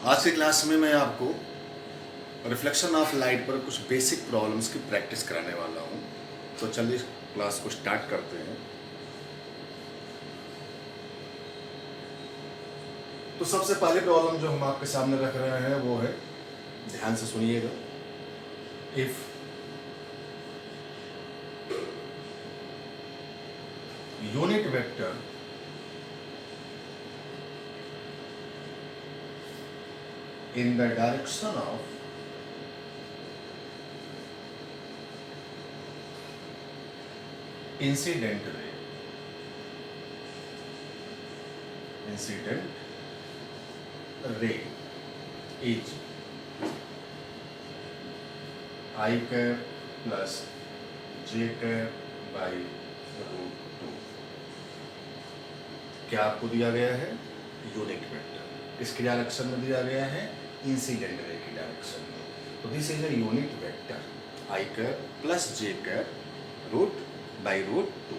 आज की क्लास में मैं आपको रिफ्लेक्शन ऑफ लाइट पर कुछ बेसिक प्रॉब्लम्स की प्रैक्टिस कराने वाला हूँ। तो चलिए क्लास को स्टार्ट करते हैं। तो सबसे पहले प्रॉब्लम जो हम आपके सामने रख रहे हैं वो है, ध्यान से सुनिएगा। If unit vector in the direction of incident ray is I cap plus j cap by √2। क्या आपको दिया गया है? यूनिट वेक्टर किसकी डायरेक्शन में दिया गया है? इंसिडेंट रे की डायरेक्शन में। तो this is a unit vector I cap plus j cap root by √2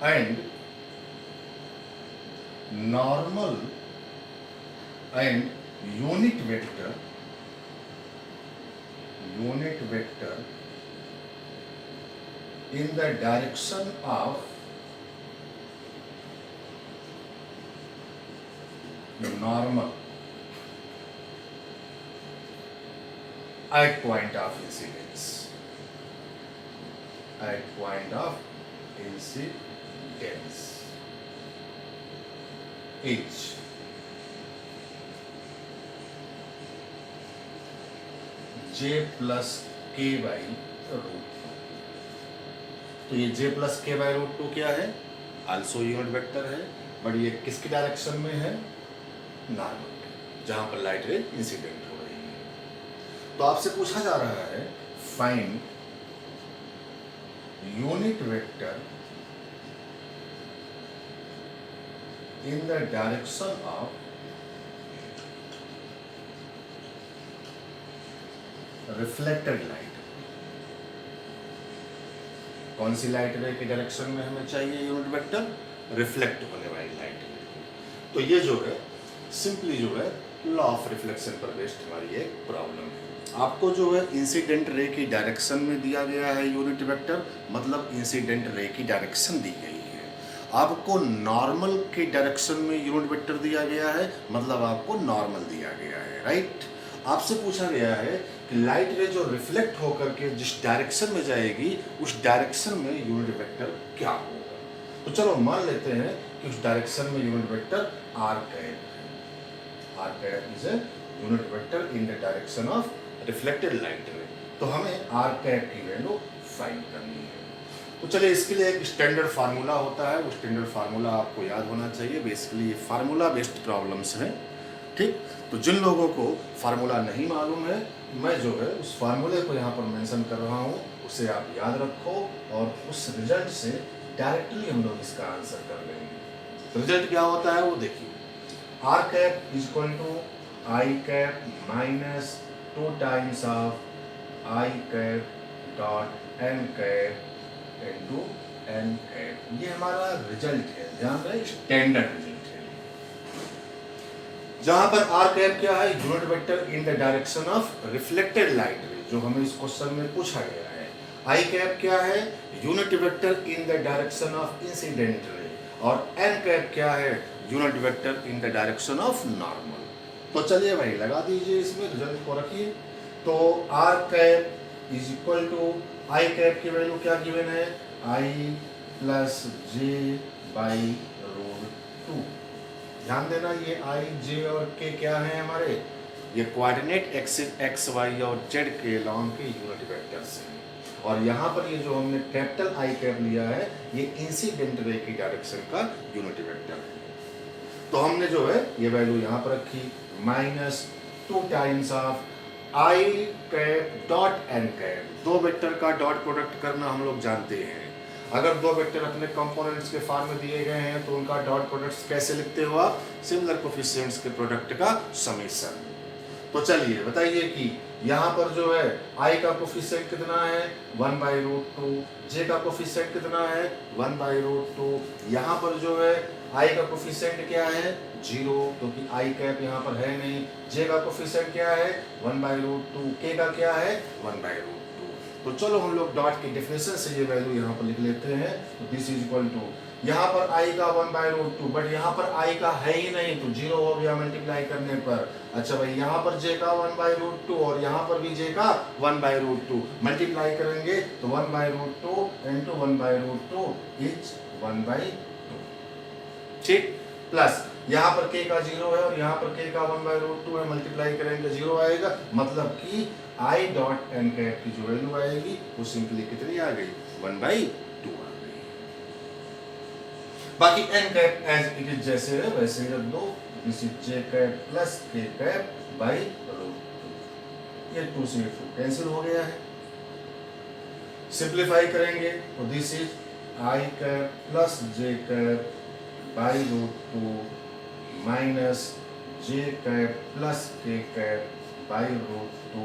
and normal and unit vector in the direction of normal at point of incidence, is j plus k by √2। तो ये j plus k by √2 क्या है? Also unit vector है, but ये किसकी direction में है? Normal, जहां पर लाइट रे इंसिडेंट हो रही है। तो आपसे पूछा जा रहा है find unit vector in the direction of reflected light। कौन सी लाइट रे की डायरेक्शन में हमें चाहिए यूनिट वेक्टर? रिफ्लेक्ट होने वाली लाइट रे। तो ये जो है सिंपली जो है लॉ ऑफ रिफ्लेक्शन पर बेस्ड हमारी एक प्रॉब्लम है। आपको जो है इंसिडेंट रे की डायरेक्शन में दिया गया है यूनिट वेक्टर, मतलब इंसिडेंट रे की डायरेक्शन दी गई है। आपको नॉर्मल के डायरेक्शन में यूनिट वेक्टर दिया गया है, मतलब आपको नॉर्मल दिया गया है, राइट। आपसे पूछा गया है कि लाइट रे जो रिफ्लेक्ट होकर के जिस डायरेक्शन में जाएगी उस डायरेक्शन में यूनिट वेक्टर क्या होगा। तो चलो मान लेते हैं कि उस डायरेक्शन में unit vector R cap is a unit vector in the direction of reflected light ray. तो हमें आर कैप की वैल्यू फाइंड करनी है। तो चलिए इसके लिए एक स्टैंडर्ड फार्मूला होता है, वो स्टैंडर्ड फार्मूला आपको याद होना चाहिए। बेसिकली ये फार्मूला बेस्ड प्रॉब्लम्स हैं, ठीक। तो जिन लोगों को फार्मूला नहीं मालूम है, मैं जो है उस फार्मूले को यहाँ पर मेंशन कर रहा हूँ, उसे आप याद रखो और उस रिजल्ट से डायरेक्टली हम लोग इसका आंसर कर लेंगे। रिजल्ट क्या होता है वो देखिए, R cap is equal to I cap minus 2 times of I cap dot N cap into N cap. ये हमारा रिजल्ट है, ध्यान रहे स्टैंडर्ड रिजल्ट है। जहां पर आर कैप क्या है? Unit vector in the direction of reflected light रे, जो हमें इस क्वेश्चन में पूछा गया है। आई कैप क्या है? Unit vector in the direction of incident ray. और एन कैप क्या है? Unit vector in the direction of normal. तो चलिए भाई लगा दीजिए, इसमें रिजल्ट को रखिए। तो R cap is equal to I cap की वैल्यू क्या गिवन है? I plus J by √2। ध्यान देना, ये आई जे और के क्या है हमारे? ये कोऑर्डिनेट एक्सिस एक्स वाई और जेड के लॉन्ग के यूनिट वेक्टर्स हैं। और यहाँ पर ये जो हमने कैपिटल आई कैप लिया है, ये इंसिडेंट रे की डायरेक्शन का यूनिट वेक्टर है। तो हमने जो है ये वैल्यू यहाँ पर रखी, minus 2 times of I cap dot N cap. दो वेक्टर का डॉट प्रोडक्ट करना हम लोग जानते हैं। अगर दो वेक्टर अपने कंपोनेंट्स के फॉर्म में दिए गए हैं तो उनका डॉट प्रोडक्ट कैसे लिखते हो आप? सिमिलर कोफिशिएंट्स के प्रोडक्ट का समेशन। तो चलिए बताइए कि यहाँ पर जो है आई का कोफिशिएंट कितना है? 1/√2। जे का कोफिशिएंट कितना है? 1/√2। यहाँ पर जो है आई का कोफिशिएंट क्या है? जीरो, क्योंकि आई कैप यहाँ पर है नहीं। जे का कोफिशिएंट क्या है 1/√2, के का क्या है 1/√2। तो चलो हम लोग डॉट की डेफिनेशन से ये वैल्यू यहाँ पर लिख लेते हैं। तो दिस इज इक्वल टू, यहाँ पर आई का 1/√2, बट यहाँ पर आई का है ही नहीं तो जीरो हो गया मल्टीप्लाई करने पर। अच्छा भाई, यहाँ पर जे का 1/√2 और यहाँ पर भी जे का 1/√2 मल्टीप्लाई करेंगे तो 1/√2 इंटू 1/√2 इज 1/2। ठीक, प्लस यहाँ पर k का 0 है और यहाँ पर k का 1/√2 है, मल्टीप्लाई करेंगे 0 आएगा, मतलब कि i डॉट n कैप की जो वैल्यू आएगी वो सिंपली कितनी आ गई 1/2 आ गई। बाकी n cap as it is जैसे है वैसे ही रख दो। This is j cap plus k cap by √2। ये 2 से 2 कैंसिल हो गया है। सिंप्लीफाई करेंगे तो this is i cap plus j cap by √2 minus j cap plus k cap by √2।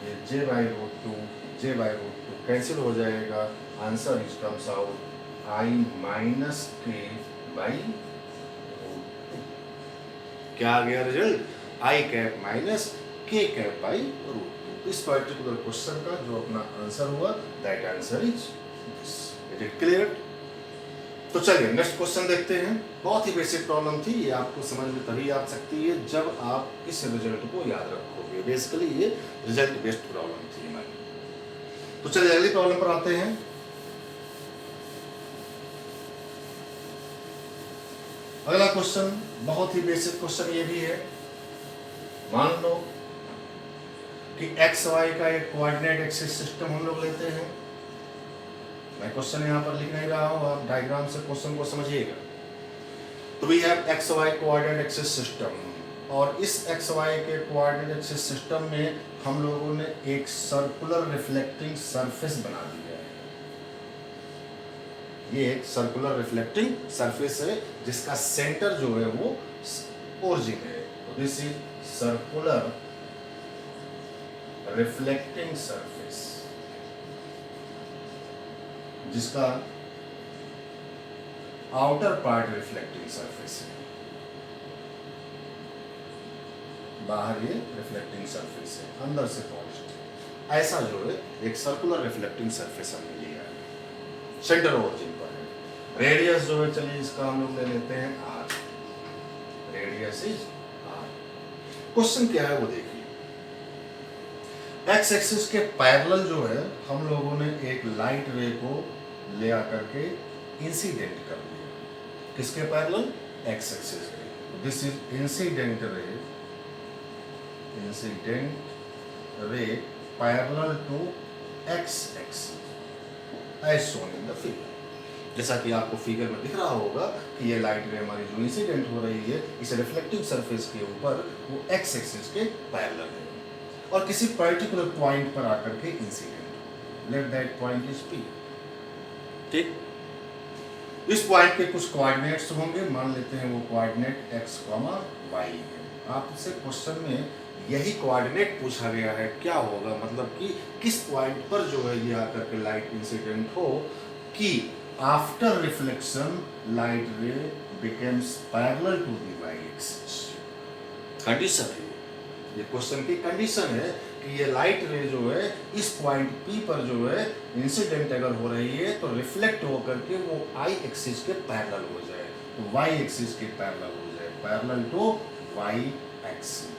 ये j/√2 कैंसिल हो जाएगा। Answer is comes out i minus k by √2। क्या आ गया result? i cap minus k cap by √2। इस particular question का जो अपना answer हुआ that answer is this. It is clear? तो चलिए नेक्स्ट क्वेश्चन देखते हैं। बहुत ही बेसिक प्रॉब्लम थी, ये आपको समझ में तभी आ सकती है जब आप इस रिजल्ट को याद रखोगे। बेसिकली ये रिजल्ट बेस्ड प्रॉब्लम थी हमारी। तो चलिए अगली प्रॉब्लम पर आते हैं। अगला क्वेश्चन बहुत ही बेसिक क्वेश्चन ये भी है। मान लो कि एक्स वाई का एक कोऑर्डिनेट एक्सिस सिस्टम हम लोग लेते हैं। मैं क्वेश्चन यहाँ पर लिख नहीं रहा हूँ, आप डायग्राम से क्वेश्चन को समझिएगा। तो we have X Y coordinate axis system, और इस एक्स वाई के कोऑर्डिनेट एक्सिस सिस्टम में हम लोगों ने एक सर्कुलर रिफ्लेक्टिंग सरफेस बना दिया है। ये एक सर्कुलर रिफ्लेक्टिंग सरफेस है जिसका सेंटर जो है वो ओरिजिन है। तो this is circular reflecting surface, जिसका आउटर पार्ट रिफ्लेक्टिंग सरफेस है, बाहर ये रिफ्लेक्टिंग सरफेस है, अंदर से पॉजिटिव। ऐसा जो है एक सर्कुलर रिफ्लेक्टिंग सरफेस हमने लिया है, सेंटर ओरिजिन पर है। रेडियस जो है चलिए इसका हम लोग ले लेते हैं r, radius is r। Question क्या है वो देखिए। एक्स एक्सिस के पैरेलल जो है हम लोगों ने एक लाइट रे को ले आकर के इंसिडेंट कर दिया। किसके पैरेलल? एक्स एक्सिस के। This is incident ray parallel to X axis as shown in the figure. जैसा कि आपको फिगर में दिख रहा होगा कि ये लाइट रे हमारी जो इंसिडेंट हो रही है इस रिफ्लेक्टिव सरफेस के ऊपर वो एक्स एक्सिस के पैरेलल है और किसी पर्टिकुलर पॉइंट पर आकर के इंसिडेंट हो। Let that point is P। ठीक, इस पॉइंट के कुछ कोऑर्डिनेट्स होंगे, मान लेते हैं वो कोऑर्डिनेट x, y है। आपसे क्वेश्चन में यही कोऑर्डिनेट पूछा गया है, क्या होगा मतलब कि किस पॉइंट पर जो है ये आकर के लाइट इंसिडेंट हो कि after reflection light ray becomes parallel to the y axis. Condition है ये क्वेश्चन की कंडीशन है कि ये लाइट रे जो है इस पॉइंट P पर जो है इंसिडेंट अगर हो रही है तो रिफ्लेक्ट होकर के वो I एक्सिस के पैरेलल हो जाए, तो Y एक्सिस के पैरेलल हो जाए, parallel to Y axis.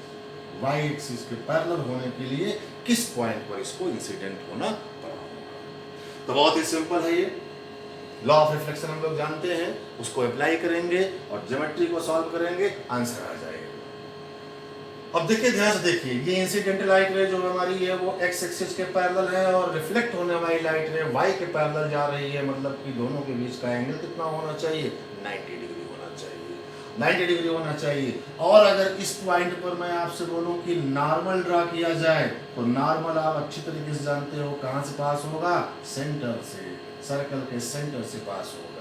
Y axis के पैरेलल होने के लिए किस पॉइंट पर इसको इंसिडेंट होना पड़ा होगा। तो बहुत ही सिंपल है ये लॉ ऑफ रिफ्लेक्शन हम लोग जानते हैं, उसको अप्लाई करेंगे और ज्योमेट्री को सॉल्व करेंगे, आंसर आ जाएगा। अब देखिए ध्यान से देखिए, ये इंसिडेंट लाइट रे जो हमारी है वो एक्स एक्सिस के पैरेलल है और रिफ्लेक्ट होने वाली लाइट रे वाई के पैरेलल जा रही है, मतलब कि दोनों के बीच का एंगल कितना होना चाहिए 90 डिग्री होना चाहिए, 90 डिग्री होना चाहिए। और अगर इस पॉइंट पर मैं आपसे बोलूं कि नॉर्मल ड्रा किया जाए तो नॉर्मल आप अच्छी तरीके से जानते हो कहां से पास होगा, सेंटर से, सर्कल के सेंटर से पास होगा।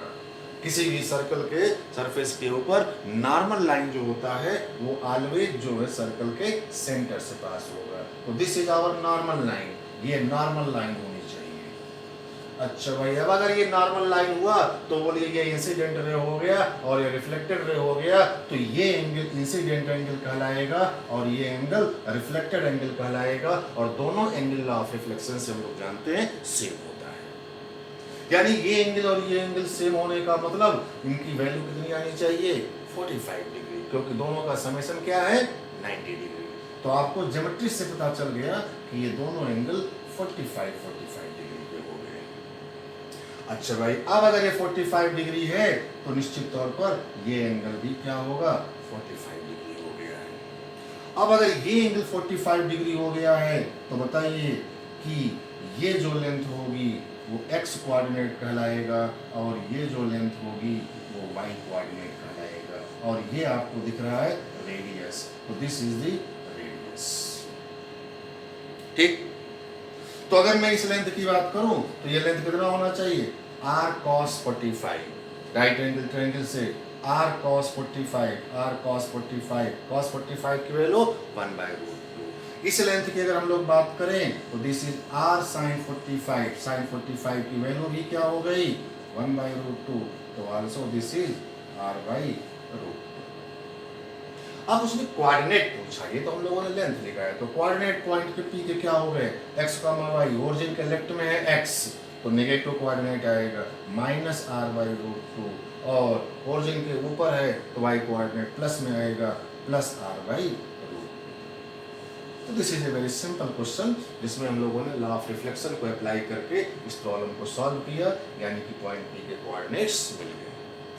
किसी भी सर्कल के सरफेस के ऊपर नॉर्मल लाइन जो होता है वो ऑलवेज जो है सर्कल के सेंटर से पास होगा। तो this is our normal line, ये नॉर्मल लाइन होनी चाहिए। अच्छा भाई, अब अगर ये नॉर्मल लाइन हुआ तो बोलिए ये इंसिडेंट रे हो गया और ये रिफ्लेक्टेड रे हो गया, तो ये एंगल इंसिडेंट एंगल कहलाएगा और ये एंगल रिफ्लेक्टेड एंगल कहलाएगा, और दोनों एंगल लॉ ऑफ रिफ्लेक्शन से हम लोग जानते हैं सेम होता है। यानी ये एंगल और ये एंगल सेम होने का मतलब इनकी वैल्यू कितनी आनी चाहिए, 45 डिग्री, क्योंकि दोनों का समेशन क्या है, 90 डिग्री। तो आपको ज्योमेट्री से पता चल गया कि ये दोनों एंगल 45 डिग्री के हो गए। अच्छा भाई, अब अगर ये 45 डिग्री है तो निश्चित तौर पर ये एंगल भी क्या होगा, 45 डिग्री हो गया है। अब अगर ये एंगल 45 डिग्री हो गया है तो बताइए कि ये जो लेंथ होगी वो x कोऑर्डिनेट कहलाएगा और ये जो लेंथ होगी वो y कोऑर्डिनेट कहलाएगा, और ये आपको दिख रहा है रेडियस, तो दिस इज द रेडियस। ठीक, तो अगर मैं इस लेंथ की बात करूं तो ये लेंथ कितना होना चाहिए, r cos 45, right angle triangle से r cos 45 cos 45 की वैल्यू 1/√2। इस लेंथ की अगर हम लोग बात करें तो दिस इज r sin 45 की वैल्यू भी क्या हो गई, 1/√2, तो आल्सो दिस इज r/√2। अब उसने कोऑर्डिनेट पूछा, ये तो हम लोगों ने लेंथ लिखा है, तो कोऑर्डिनेट पॉइंट के पी के क्या हो गए, x, y, ओरिजिन के लेफ्ट में है x, तो नेगेटिव कोऑर्डिनेट आएगा -r/√2, और ओरिजिन के ऊपर है तो y कोऑर्डिनेट प्लस में आएगा +r/√2। तो this is a very simple question जिसमें हम लोगों ने लॉ ऑफ रिफ्लेक्शन को अप्लाई करके इस प्रॉब्लम को सॉल्व किया, यानी कि पॉइंट पी के कोऑर्डिनेट्स मिल गए।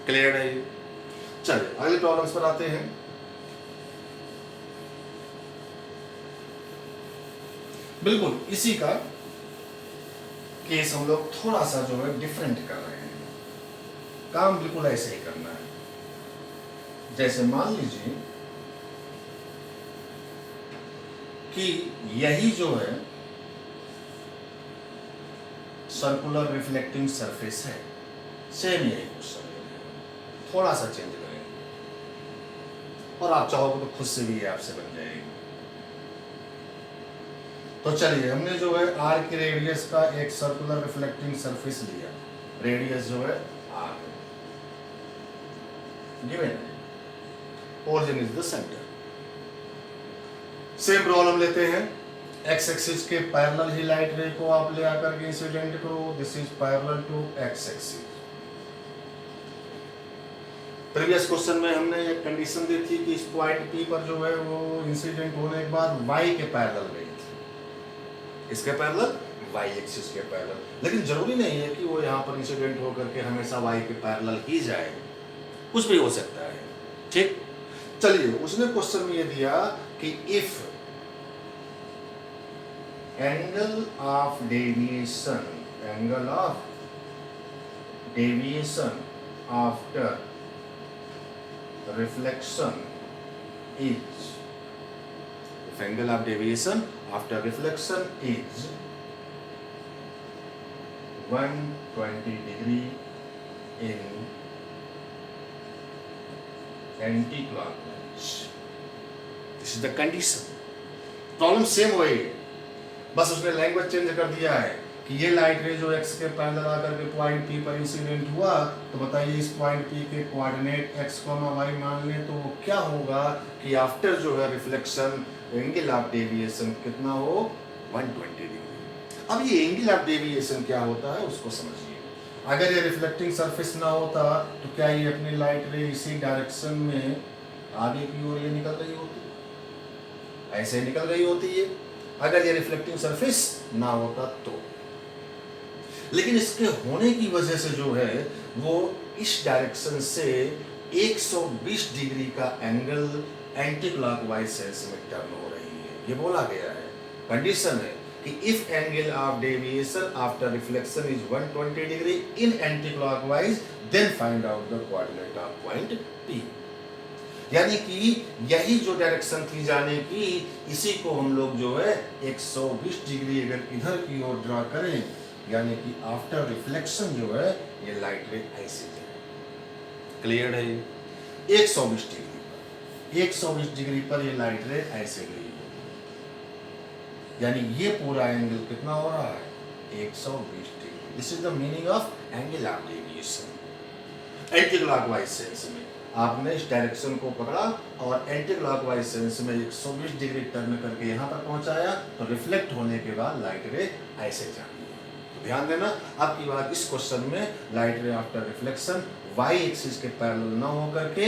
क्लियर है ये? चलिए अगले प्रॉब्लम्स पर आते हैं। बिल्कुल इसी का केस हम लोग थोड़ा सा जो है डिफरेंट कर रहे हैं, काम बिल्कुल ऐसे ही करना है। जैसे मान लीजिए कि यही जो है सर्कुलर रिफ्लेक्टिंग सरफेस है, सेम यही क्वेश्चन है, थोड़ा सा चेंज करेंगे और आप चाहोगे तो खुद से भी ये आपसे बन जाएगी। तो चलिए हमने जो है r की रेडियस का एक सर्कुलर रिफ्लेक्टिंग सरफेस लिया, रेडियस जो है r है, गिवन है, origin is the centre. Same problem लेते हैं, x एक्सिस के पैरेलल ही लाइट रे को आप ले आकर के इंसिडेंट करो, this is parallel to x axis. Previous question में हमने एक कंडीशन दी थी कि इस पॉइंट P पर जो है वो इंसिडेंट होने के बाद y के पैरेलल गई थी, इसके पैरेलल y एक्सिस के पैरेलल, लेकिन जरूरी नहीं है कि वो यहाँ पर इंसिडेंट होकर के हमेशा y के पैरेलल ही जाए, कुछ भी हो सकता है। ठीक, चलिए उसने क्वेश्चन में ये दिया कि if angle of deviation after reflection is, if angle of deviation after reflection is 120 degree in anti-clockwise, this is the condition। Problem same वही है, बस उसने लैंग्वेज चेंज कर दिया है कि ये लाइट रे जो x के पैरेलल आकर के पॉइंट P पर इंसिडेंट हुआ, तो बताइए इस पॉइंट P के कोऑर्डिनेट x, y मान लें तो क्या होगा कि आफ्टर जो है रिफ्लेक्शन एंगल ऑफ डेविएशन कितना हो, 120 डिग्री। अब ये एंगल ऑफ डेविएशन क्या होता है उसको समझिए। अगर ये रिफ्लेक्टिंग सरफेस ना होता तो क्या ये अपनी लाइट रे इसी डायरेक्शन में आगे की ओर ये निकल रही होती, ऐसे निकल रही होती है अगर ये रिफ्लेक्टिंग सरफेस ना होता तो। लेकिन इसके होने की वजह से जो है वो इस डायरेक्शन से 120 डिग्री का एंगल एंटी क्लॉकवाइज सेंस में टर्न हो रही है, ये बोला गया है, कंडीशन है कि if angle of deviation after reflection is 120 degree in anti clockwise then find out the coordinate of point P। यानी कि यही जो डायरेक्शन थी जाने की, इसी को हम लोग जो है 120 डिग्री अगर इधर की ओर ड्रा करें, यानी कि आफ्टर रिफ्लेक्शन जो है ये लाइट रे ऐसे जाए। क्लियर है? 120 डिग्री पर 120 डिग्री पर ये लाइट रे ऐसे गई, यानी ये पूरा एंगल कितना हो रहा है, 120 degree. This is the meaning of angular deviation. Anti clockwise sense में आपने इस डायरेक्शन को पकड़ा और एंटी क्लॉकवाइज सेंस में 120 डिग्री टर्न करके यहाँ पर पहुंचाया, तो रिफ्लेक्ट होने के बाद लाइट रे ऐसे जाती है। तो ध्यान देना, अब की बात इस क्वेश्चन में light ray after reflection Y axis के पैरेलल न होकर के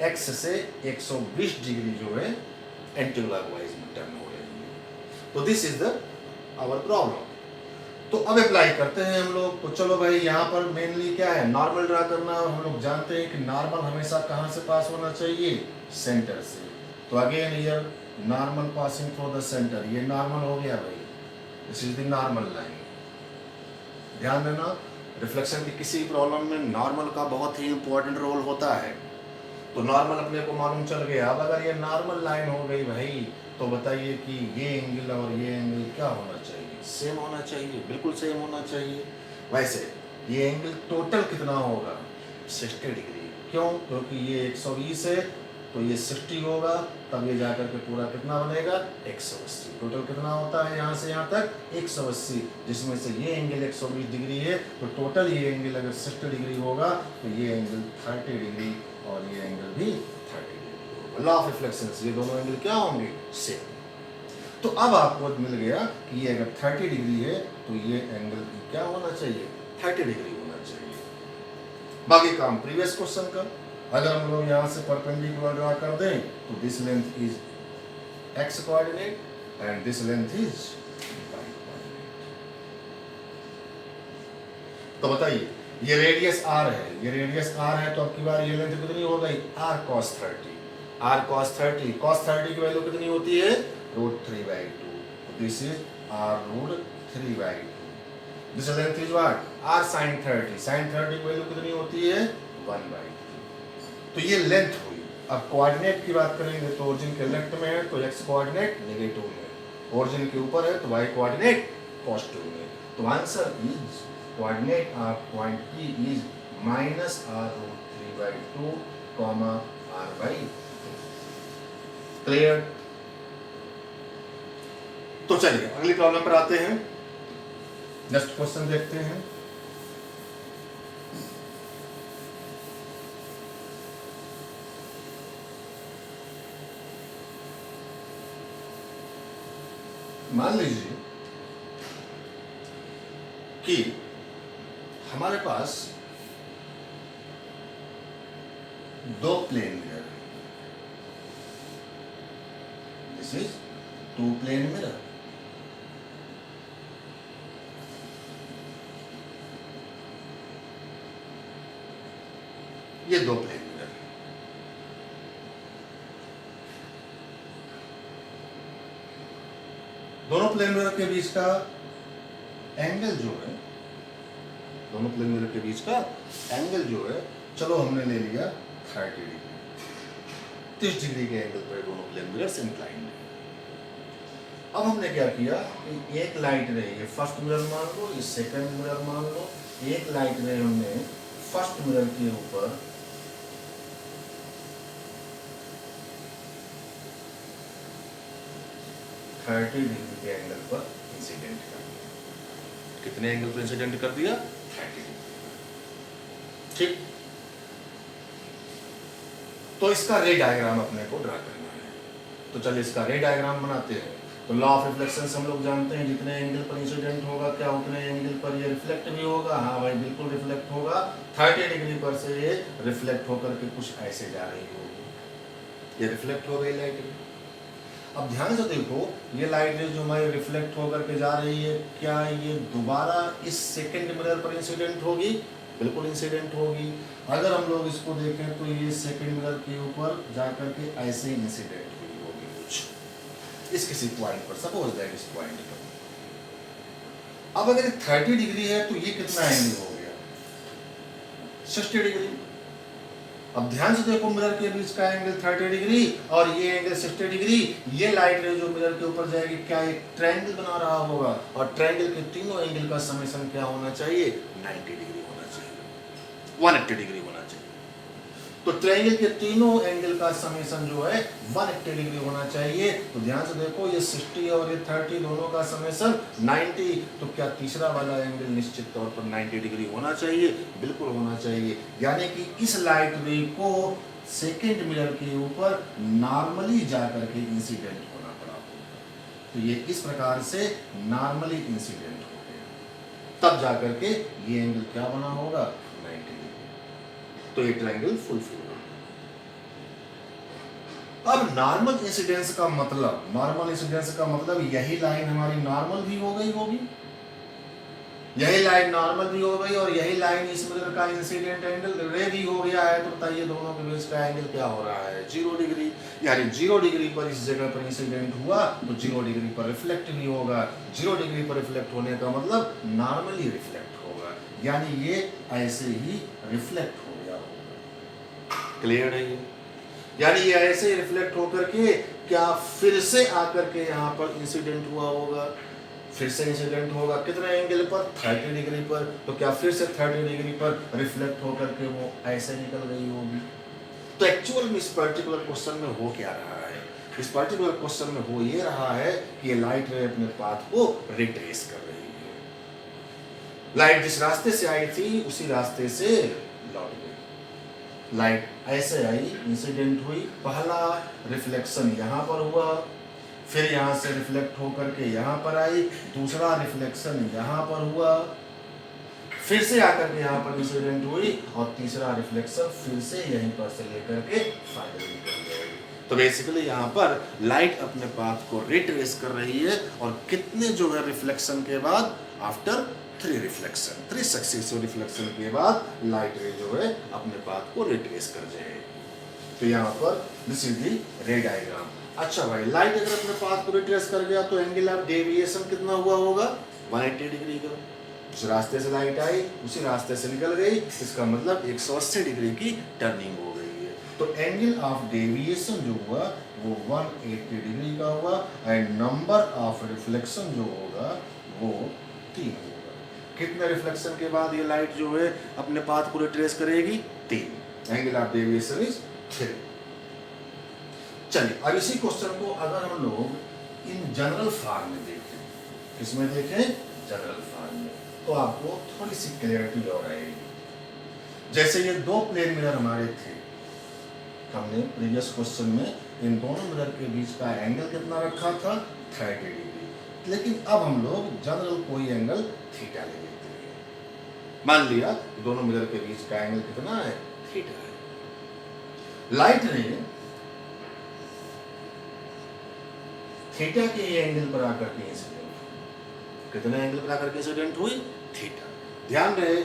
एक्स से 120 डिग्री जो है एंटी क्लॉकवाइज में टर्न हो रही है। तो this is the our problem. तो अब अप्लाई करते हैं हम लोग। तो चलो भाई, यहाँ पर मेनली क्या है, नॉर्मल ड्रा करना। और हम लोग जानते हैं कि नॉर्मल हमेशा कहाँ से पास होना चाहिए, सेंटर से। तो again here normal passing through the centre, ये नॉर्मल हो गया भाई, this is the normal line. ध्यान देना, रिफ्लेक्शन की किसी प्रॉब्लम में नॉर्मल का बहुत ही इंपॉर्टेंट रोल होता है। तो नॉर्मल अपने को मालूम चल गया। अब अगर ये नॉर्मल लाइन हो गई भाई, तो बताइए कि ये एंगल और ये एंगल क्या होना चाहिए, सेम होना चाहिए, बिल्कुल सेम होना चाहिए। वैसे ये एंगल टोटल कितना होगा, 60 डिग्री। क्यों? क्योंकि ये 120 है, तो ये 60 होगा, तब ये जाकर के पूरा कितना बनेगा, 180। टोटल कितना होता है यहाँ से यहाँ तक, 180, जिसमें से ये एंगल 120 डिग्री है। तो टोटल ये एंगल अगर 60 डिग्री होगा, तो ये एंगल 30 डिग्री और ये एंगल भी 30 डिग्री। लॉ ऑफ रिफ्लेक्शन से ये दोनों एंगल क्या होंगे, सेम। तो अब आपको मिल गया कि ये अगर 30 डिग्री है, तो ये एंगल क्या होना चाहिए, 30 डिग्री होना चाहिए। बाकी काम प्रीवियस क्वेश्चन का। अगर हम लोग यहाँ से परपेंडिकुलर ड्रा कर दें, तो this length is X coordinate and this length is Y coordinate. तो बताइए, ये रेडियस r है, ये रेडियस r है, तो अब की बार ये लेंथ कितनी हो गई, r cos 30। r cos 30, cos 30 की वैल्यू कितनी होती है, √3/2। This is r √3/2। This length is what, r sin 30, sin 30 की वैल्यू कितनी होती है, 1/3। तो ये लेंथ हुई। अब कोऑर्डिनेट की बात करेंगे, तो ओरिजिन के लेफ्ट में है, तो x कोऑर्डिनेट नेगेटिव में, ओरिजिन के ऊपर है, तो y कोऑर्डिनेट पॉजिटिव में। तो answer is coordinate of point P is -r√3/2, r/2। Clear? तो चलिए अगली प्रॉब्लम पर आते हैं। नेक्स्ट क्वेश्चन देखते हैं। मान लीजिए कि हमारे पास दो प्लेन मिरर है, दिस इज 2 प्लेन मिरर। ये 2 प्लेन मिरर है। दोनों प्लेन मिरर के बीच का एंगल जो है, दोनों प्लेन मिरर के बीच का एंगल जो है, चलो हमने ले लिया 30 डिग्री। 30 डिग्री के एंगल पर दोनों प्लेन मिरर्स इंक्लाइंड है। अब हमने क्या किया कि एक लाइट रे, ये फर्स्ट मिरर मान लो, ये सेकंड मिरर मान लो, एक लाइट रे हमने फर्स्ट मिरर के ऊपर $30 डिग्री के एंगल पर इंसिडेंट कर दिया। कितने एंगल पर इंसिडेंट कर दिया, 30 डिग्री। ठीक, तो इसका रे डायग्राम अपने को ड्रा करना है। तो चलिए इसका रे डायग्राम बनाते हैं। तो लॉ ऑफ रिफ्लेक्शन से हम लोग जानते हैं, जितने एंगल पर इंसिडेंट होगा क्या उतने एंगल पर ये रिफ्लेक्ट भी होगा। हाँ भाई, बिल्कुल रिफ्लेक्ट होगा। 30 डिग्री पर से ये रिफ्लेक्ट होकर के कुछ ऐसे जा रही होगी, ये रिफ्लेक्ट हो गई लाइट। अब ध्यान से देखो, ये लाइट जो हमारी रिफ्लेक्ट होकर के जा रही है, क्या ये दोबारा इस सेकंड मिरर पर इंसिडेंट होगी? बिल्कुल इंसिडेंट होगी। अगर हम लोग इसको देखें तो ये सेकंड मिरर के ऊपर जाकर के ऐसे इंसिडेंट हुई होगी कुछ इस किसी पॉइंट पर, सपोज दैट इस पॉइंट पर। अब अगर 30 डिग्री है तो ये कितना एंगल हो गया, 60 डिग्री। अब ध्यान से देखो, मिरर के बीच का एंगल 30 डिग्री और ये एंगल 60 डिग्री। ये लाइट रे जो मिरर के ऊपर जाएगी, क्या एक ट्रायंगल बना रहा होगा, और ट्रायंगल के तीनों एंगल का समेशन क्या होना चाहिए, 90 डिग्री होना चाहिए, 180 डिग्री होना चाहिए। तो ट्रायंगल के तीनों एंगल का समेशन जो है 180 डिग्री होना चाहिए। तो ध्यान से देखो, ये 60 और ये 30 दोनों का समेशन 90, तो क्या तीसरा वाला एंगल निश्चित तौर पर 90 डिग्री होना चाहिए? बिल्कुल होना चाहिए। यानी कि इस लाइट रे को सेकेंड मिरर के ऊपर नॉर्मली जाकर के इंसिडेंट होना पड़ा। तो ये इस प्रकार से नॉर्मली इंसिडेंट हो गया, तब जाकर के ये एंगल क्या बना होगा? 90 डिग्री। तो ये ट्रायंगल फुलफिल हो गया। अब नॉर्मल इंसिडेंस का मतलब, नॉर्मल इंसिडेंस का मतलब यही लाइन हमारी नॉर्मल भी हो गई होगी, यही लाइन नॉर्मल भी हो गई और यही लाइन इस मिरर का इंसिडेंट एंगल रे भी हो गया है। तो बताइए दोनों के बीच का एंगल क्या हो रहा है? 0 डिग्री। यानी 0 डिग्री पर इस जगह पर इंसिडेंट हुआ तो 0 डिग्री पर रिफ्लेक्ट भी होगा। 0 डिग्री पर रिफ्लेक्ट होने का मतलब नॉर्मली रिफ्लेक्ट होगा, यानी ये ऐसे ही रिफ्लेक्ट हो गया होगा। क्लियर है ये? यानी ये ऐसे ही रिफ्लेक्ट होकर के क्या फिर से आकर के यहाँ पर इंसिडेंट हुआ होगा, फिर से इंसिडेंट होगा कितने एंगल पर? 30 डिग्री पर। तो क्या फिर से 30 डिग्री पर रिफ्लेक्ट होकर के वो ऐसे निकल गई होगी? तो एक्चुअल में इस पर्टिकुलर क्वेश्चन में हो क्या रहा है? इस पर्टिकुलर क्वेश्चन में हो ये रहा है कि ये लाइट रे अपने पाथ को रिट्रेस कर रही है। लाइट जिस रास्ते से आई थी उसी रास्ते से लौट गई। लाइट ऐसे आई, इंसिडेंट हुई, पहला रिफ्लेक्शन यहाँ पर हुआ, फिर यहाँ से रिफ्लेक्ट होकर के यहाँ पर आई, दूसरा रिफ्लेक्शन यहाँ पर हुआ, फिर से आकर के यहाँ पर इंसिडेंट हुई और तीसरा रिफ्लेक्शन फिर से यहीं पर से लेकर के फाइनली निकल जाएगी। तो बेसिकली यहाँ पर लाइट अपने पाथ को रिट्रेस कर रही है और कितने जो है रिफ्लेक्शन के बाद, आफ्टर 3 रिफ्लेक्शन, 3 सक्सेसिव रिफ्लेक्शन के बाद लाइट रे जो है अपने पाथ को रिट्रेस कर जाएगी। तो यहाँ पर दिस इज द रे डायग्राम। अच्छा भाई, लाइट अगर अपने पाथ को रिट्रेस कर गया तो एंगल ऑफ डेविएशन कितना हुआ होगा? 180 डिग्री का। जिस रास्ते से लाइट आई उसी रास्ते से निकल गई, इसका मतलब 180 डिग्री की टर्निंग हो गई है। तो एंगल ऑफ डेविएशन जो हुआ वो 180 डिग्री का हुआ एंड नंबर ऑफ रिफ्लेक्शन जो होगा वो 3 होगा। कितने रिफ्लेक्शन के बाद ये लाइट जो है अपने पाथ को रिट्रेस करेगी? 3। Angle of deviation is 3। चलिए अब इसी क्वेश्चन को अगर हम लोग इन जनरल फॉर्म में देखें, किसमें देखें? जनरल फॉर्म में, तो आपको थोड़ी सी क्लियरिटी और आएगी। जैसे ये 2 प्लेन मिरर हमारे थे, हमने प्रीवियस क्वेश्चन में इन दोनों मिरर के बीच का एंगल कितना रखा था? 30 डिग्री। लेकिन अब हम लोग जनरल कोई एंगल थीटा ले लेते हैं। मान लिया दोनों मिरर के बीच का एंगल कितना है? थीटा है। लाइट रे थीटा के एंगल पर आकर के इंसिडेंट, कितने एंगल पर आकर के इंसिडेंट हुई? थीटा। ध्यान रहे,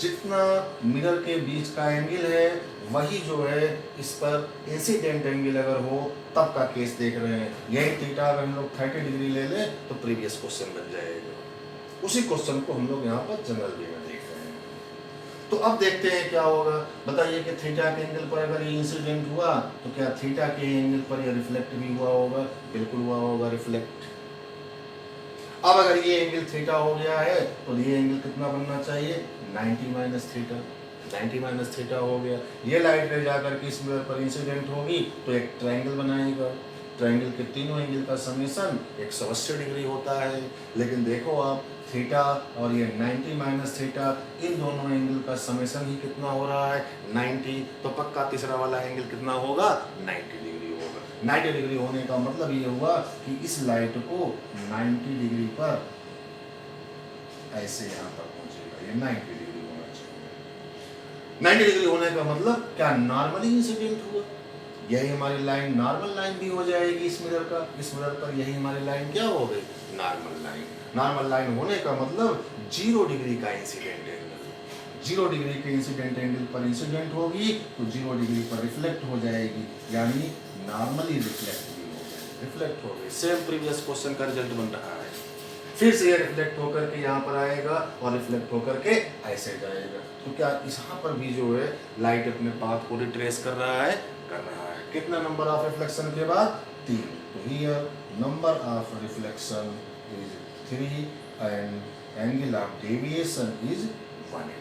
जितना मिरर के बीच का एंगल है वही जो है इस पर इंसिडेंट एंगल अगर हो तब का केस देख रहे हैं। यही थीटा अगर हम लोग 30 डिग्री ले लें तो प्रीवियस क्वेश्चन बन जाएगा। उसी क्वेश्चन को हम लोग यहाँ पर जनरल वे में देख रहे हैं। तो अब देखते हैं क्या होगा। बताइए कि थीटा के एंगल पर अगर ये इंसिडेंट हुआ तो क्या थीटा के एंगल पर ये रिफ्लेक्ट भी हुआ होगा? बिल्कुल हुआ होगा रिफ्लेक्ट। अब अगर ये एंगल थीटा हो गया है तो ये एंगल कितना बनना चाहिए? 90 माइनस थीटा। 90 माइनस थीटा हो गया। ये लाइट रे जाकर के इस मिरर पर इंसिडेंट होगी तो एक ट्रायंगल बनाएगा। ट्रायंगल के तीनों एंगल का समेशन 180 डिग्री होता है। लेकिन देखो आप, थीटा और ये 90 माइनस थीटा, इन दोनों एंगल का समेशन ही कितना हो रहा है? 90। तो पक्का तीसरा वाला एंगल कितना होगा? 90 डिग्री होगा। 90 डिग्री होने का मतलब ये हुआ कि इस लाइट को 90 डिग्री पर ऐसे यहाँ पर पहुंचेगा। ये 90 डिग्री होना चाहिए। 90 डिग्री होने का मतलब क्या नॉर्मली इंसिडेंट हुआ? यही हमारी लाइन नॉर्मल लाइन भी हो जाएगी इस मिरर का। इस मिरर पर यही हमारी लाइन क्या हो गई? Normal line. नॉर्मल लाइन होने का मतलब 0 डिग्री का इंसिडेंट एंगल। 0 डिग्री के इंसिडेंट एंगल पर इंसिडेंट होगी तो 0 डिग्री पर रिफ्लेक्ट हो जाएगी, यानी नॉर्मली रिफ्लेक्ट भी हो गई, रिफ्लेक्ट हो गई। सेम प्रीवियस क्वेश्चन का रिजल्ट बन रहा है। फिर से ये रिफ्लेक्ट होकर के यहाँ पर आएगा और रिफ्लेक्ट होकर के ऐसे जाएगा। तो क्या यहाँ पर भी जो है लाइट अपने पाथ को रिट्रेस कर रहा है? कर रहा है। कितना नंबर ऑफ रिफ्लेक्शन के बाद? 3। तो here number of reflection is 3 and angle of deviation is 180.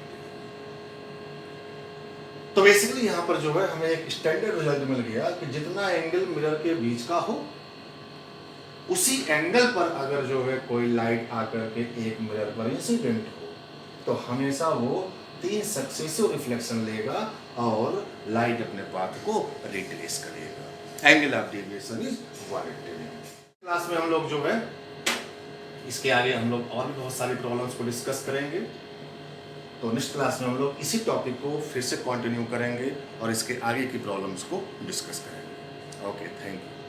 तो बेसिकली यहाँ पर जो है हमें एक स्टैंडर्ड रिजल्ट मिल गया कि जितना एंगल मिरर के बीच का हो, उसी एंगल पर अगर जो है कोई लाइट आकर के एक मिरर पर इंसिडेंट हो तो हमेशा वो 3 सक्सेसिव रिफ्लेक्शन लेगा और लाइट अपने पाथ को रिट्रेस करेगा। Angle of deviation is 180 class में हम लोग जो है इसके आगे हम लोग और भी बहुत सारी प्रॉब्लम्स को डिस्कस करेंगे। तो नेक्स्ट क्लास में हम लोग इसी टॉपिक को फिर से कंटिन्यू करेंगे और इसके आगे की प्रॉब्लम्स को डिस्कस करेंगे। Okay, thank you.